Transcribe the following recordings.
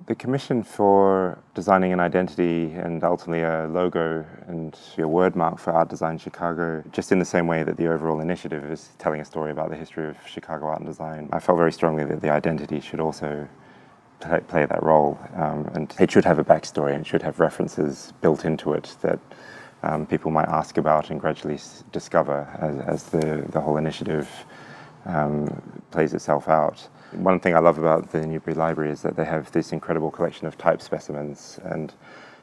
The commission for designing an identity and ultimately a logo and a word mark for Art Design Chicago, just in the same way that the overall initiative is telling a story about the history of Chicago art and design, I felt very strongly that the identity should also play that role, and it should have a backstory and it should have references built into it that people might ask about and gradually discover as the whole initiative plays itself out. One thing I love about the Newbury Library is that they have this incredible collection of type specimens, and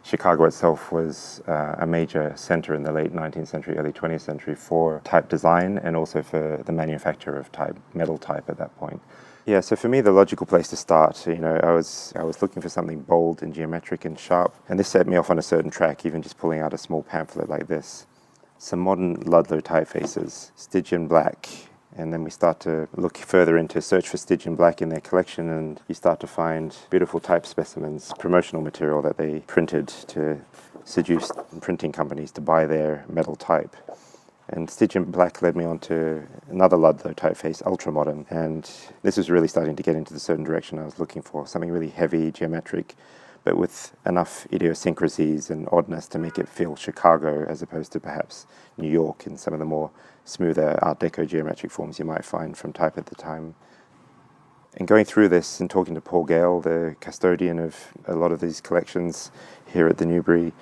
Chicago itself was a major center in the late 19th century, early 20th century for type design and also for the manufacture of type, metal type at that point. Yeah, so for me, the logical place to start, I was looking for something bold and geometric and sharp, and this set me off on a certain track, even just pulling out a small pamphlet like this. Some modern Ludlow typefaces, Stygian black, and then we start to look further into search for Stygian black in their collection, and you start to find beautiful type specimens, promotional material that they printed to seduce printing companies to buy their metal type. And Stygian black led me on to another Ludlow typeface, ultramodern, and this was really starting to get into the certain direction I was looking for, something really heavy, geometric, but with enough idiosyncrasies and oddness to make it feel Chicago as opposed to perhaps New York in some of the more smoother Art Deco geometric forms you might find from type at the time. And going through this and talking to Paul Gale, the custodian of a lot of these collections here at the Newbury,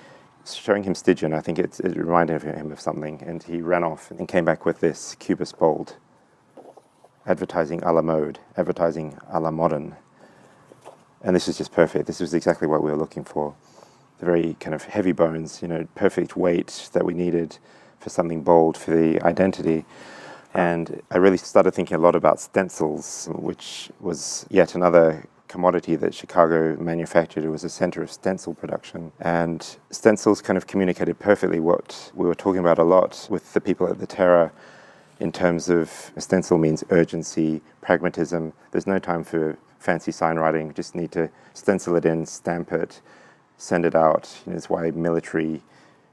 showing him Stygian, I think it reminded him of something, and he ran off and came back with this Cubist bold, advertising a la mode, advertising a la modern. And this was just perfect. This was exactly what we were looking for. The very kind of heavy bones, perfect weight that we needed for something bold for the identity. And I really started thinking a lot about stencils, which was yet another commodity that Chicago manufactured. It was a center of stencil production. And stencils kind of communicated perfectly what we were talking about a lot with the people at the Terra in terms of a stencil means urgency, pragmatism. There's no time for fancy sign writing. We just need to stencil it in, stamp it, send it out. It's why military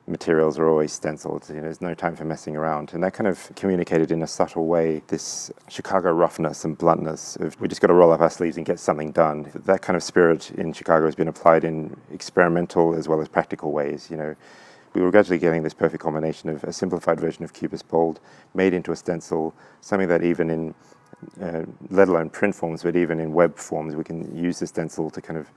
materials are always stenciled. There's no time for messing around. And that kind of communicated in a subtle way this Chicago roughness and bluntness of we just got to roll up our sleeves and get something done. That kind of spirit in Chicago has been applied in experimental as well as practical ways. We were gradually getting this perfect combination of a simplified version of Cubist bold made into a stencil, something that even in let alone print forms, but even in web forms, we can use the stencil to kind of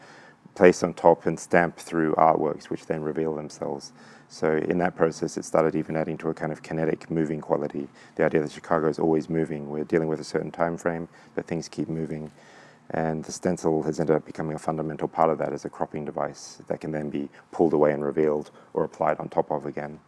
place on top and stamp through artworks, which then reveal themselves. So in that process, it started even adding to a kind of kinetic, moving quality. The idea that Chicago is always moving. We're dealing with a certain time frame, but things keep moving. And the stencil has ended up becoming a fundamental part of that as a cropping device that can then be pulled away and revealed or applied on top of again.